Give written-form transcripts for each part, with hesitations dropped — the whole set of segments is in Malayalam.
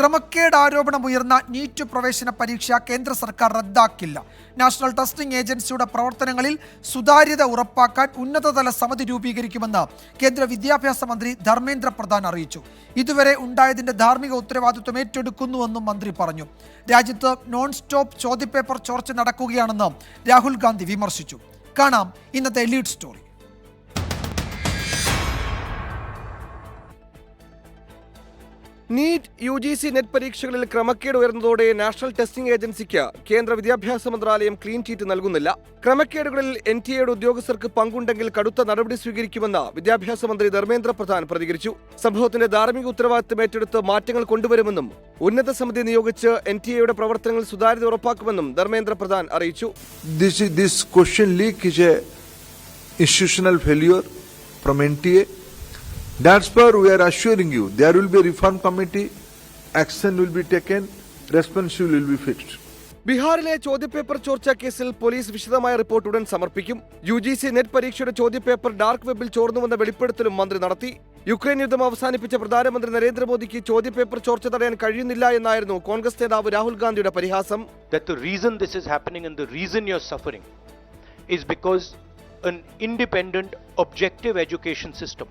ക്രമക്കേട് ആരോപണമുയർന്ന നീറ്റ് പ്രവേശന പരീക്ഷ കേന്ദ്ര സർക്കാർ റദ്ദാക്കില്ല. നാഷണൽ ടെസ്റ്റിംഗ് ഏജൻസിയുടെ പ്രവർത്തനങ്ങളിൽ സുതാര്യത ഉറപ്പാക്കാൻ ഉന്നതതല സമിതി രൂപീകരിക്കുമെന്ന് കേന്ദ്ര വിദ്യാഭ്യാസ മന്ത്രി ധർമ്മേന്ദ്ര പ്രധാൻ അറിയിച്ചു. ഇതുവരെ ഉണ്ടായതിന്റെ ധാർമ്മിക ഉത്തരവാദിത്വം ഏറ്റെടുക്കുന്നുവെന്നും മന്ത്രി പറഞ്ഞു. രാജ്യത്ത് നോൺ സ്റ്റോപ്പ് ചോദ്യപേപ്പർ ചോർച്ച നടക്കുകയാണെന്ന് രാഹുൽ ഗാന്ധി വിമർശിച്ചു. കാണാം ഇന്നത്തെ lead story. NEET UGC net പരീക്ഷകളിൽ ക്രമക്കേട് ഉയർന്നതോടെ നാഷണൽ ടെസ്റ്റിംഗ് ഏജൻസിക്ക് കേന്ദ്ര വിദ്യാഭ്യാസ മന്ത്രാലയം ക്ലീൻ ചീറ്റ് നൽകുന്നില്ല. ക്രമക്കേടുകളിൽ NTA ഉദ്യോഗസ്ഥർക്ക് പങ്കുണ്ടെങ്കിൽ കടുത്ത നടപടി സ്വീകരിക്കുമെന്ന് വിദ്യാഭ്യാസ മന്ത്രി ധർമ്മേന്ദ്ര പ്രധാൻ പ്രതികരിച്ചു. സംഭവത്തിന്റെ ധാർമ്മിക ഉത്തരവാദിത്തം ഏറ്റെടുത്ത് മാറ്റങ്ങൾ കൊണ്ടുവരുമെന്നും ഉന്നത സമിതി നിയോഗിച്ച് NTA പ്രവർത്തനങ്ങൾ സുതാര്യത ഉറപ്പാക്കുമെന്നും ധർമ്മേന്ദ്ര പ്രധാൻ അറിയിച്ചു. This question leak is a institutional failure from NTA. That's why we are assuring you there will be a reform committee, action will be taken, responsible will be fixed. ബീഹാറിലെ ചോദ്യപേപ്പർ ചോർച്ച കേസിൽ പോലീസ് വിശദമായ റിപ്പോർട്ട് ഉടൻ സമർപ്പിക്കും. UGC നെറ്റ് പരീക്ഷയുടെ ചോദ്യപേപ്പർ ഡാർക്ക് വെബിൽ ചോർന്നുവെന്ന വെളിപ്പെടുത്തലും മന്ത്രി നടത്തി. യുക്രൈൻ യുദ്ധം അവസാനിപ്പിച്ച പ്രധാനമന്ത്രി നരേന്ദ്രമോദിക്ക് ചോദ്യപേപ്പർ ചോർച്ച തടയാൻ കഴിയുന്നില്ല എന്നായിരുന്നു കോൺഗ്രസ് നേതാവ് രാഹുൽ ഗാന്ധിയുടെ പരിഹാസം. That the reason this is happening and the reason you're suffering is because an independent, objective education system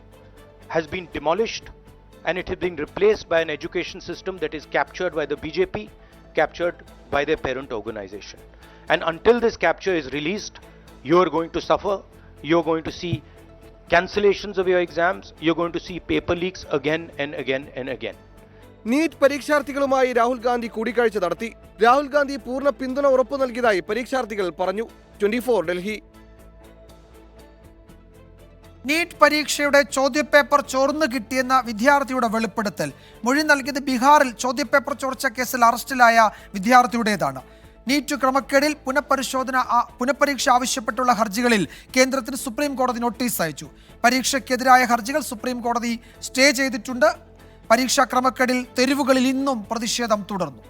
has been demolished and it has been replaced by an education system that is captured by the BJP, captured by their parent organization. And until this capture is released, you are going to suffer. You're going to see cancellations of your exams. You're going to see paper leaks again and again and again. NEET പരീക്ഷാർത്ഥികളുമായി രാഹുൽ ഗാന്ധി കൂടിക്കാഴ്ച നടത്തി. രാഹുൽ ഗാന്ധി പൂർണ്ണ പിന്തുണ ഉറപ്പു നൽകിയതായി പരീക്ഷാർത്ഥികൾ പറഞ്ഞു. 24 ഡൽഹി. നീറ്റ് പരീക്ഷയുടെ ചോദ്യപേപ്പർ ചോർന്നു കിട്ടിയെന്ന വിദ്യാർത്ഥിയുടെ വെളിപ്പെടുത്തൽ. മൊഴി നൽകിയത് ബീഹാറിൽ ചോദ്യപേപ്പർ ചോർച്ച കേസിൽ അറസ്റ്റിലായ വിദ്യാർത്ഥിയുടേതാണ്. നീറ്റ് ക്രമക്കേടിൽ പുനഃപരീക്ഷ ആവശ്യപ്പെട്ടുള്ള ഹർജികളിൽ കേന്ദ്രത്തിന് സുപ്രീം കോടതി നോട്ടീസ് അയച്ചു. പരീക്ഷയ്ക്കെതിരായ ഹർജികൾ സുപ്രീം കോടതി സ്റ്റേ ചെയ്തിട്ടുണ്ട്. പരീക്ഷാ ക്രമക്കേടിൽ തെരുവുകളിൽ ഇന്നും പ്രതിഷേധം തുടർന്നു.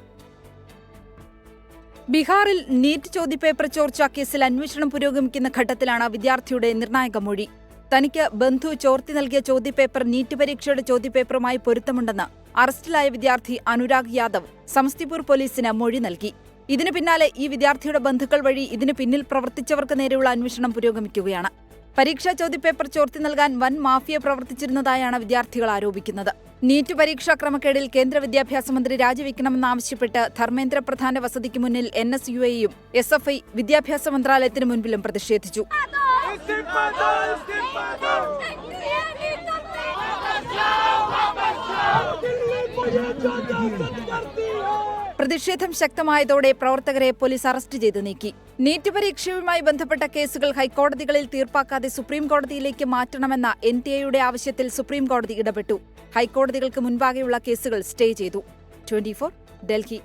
ബീഹാറിൽ നീറ്റ് ചോദ്യപേപ്പർ ചോർച്ച കേസിൽ അന്വേഷണം പുരോഗമിക്കുന്ന ഘട്ടത്തിലാണ് വിദ്യാർത്ഥിയുടെ നിർണായക മൊഴി. തനിക്ക് ബന്ധു ചോർത്തി നൽകിയ ചോദ്യപേപ്പർ നീറ്റ് പരീക്ഷയുടെ ചോദ്യപേപ്പറുമായി പൊരുത്തമുണ്ടെന്ന് അറസ്റ്റിലായ വിദ്യാർത്ഥി അനുരാഗ് യാദവ് സമസ്തിപൂർ പോലീസിന് മൊഴി നൽകി. ഇതിനു പിന്നാലെ ഈ വിദ്യാർത്ഥിയുടെ ബന്ധുക്കൾ വഴി ഇതിന് പിന്നിൽ പ്രവർത്തിച്ചവർക്ക് നേരെയുള്ള അന്വേഷണം പുരോഗമിക്കുകയാണ്. പരീക്ഷാ ചോദ്യപേപ്പർ ചോർത്തി നൽകാൻ വൻ മാഫിയ പ്രവർത്തിച്ചിരുന്നതായാണ് വിദ്യാർത്ഥികൾ ആരോപിക്കുന്നത്. നീറ്റ് പരീക്ഷാ ക്രമക്കേടിൽ കേന്ദ്ര വിദ്യാഭ്യാസ മന്ത്രി രാജിവെക്കണമെന്നാവശ്യപ്പെട്ട് ധർമ്മേന്ദ്ര പ്രധാന്റെ വസതിക്ക് മുന്നിൽ NSUAയും SFI വിദ്യാഭ്യാസ മന്ത്രാലയത്തിന് മുൻപിലും പ്രതിഷേധിച്ചു. പ്രതിഷേധം ശക്തമായതോടെ പ്രവർത്തകരെ പോലീസ് അറസ്റ്റ് ചെയ്ത് നീക്കി. നീറ്റ് പരീക്ഷയുമായി ബന്ധപ്പെട്ട കേസുകൾ ഹൈക്കോടതികളിൽ തീർപ്പാക്കാതെ സുപ്രീം കോടതിയിലേക്ക് മാറ്റണമെന്ന NTA ആവശ്യത്തിൽ സുപ്രീം കോടതി ഇടപെട്ടു. ഹൈക്കോടതികൾക്ക് മുൻപാകെയുള്ള കേസുകൾ സ്റ്റേ ചെയ്തു. 24 ഡൽഹി.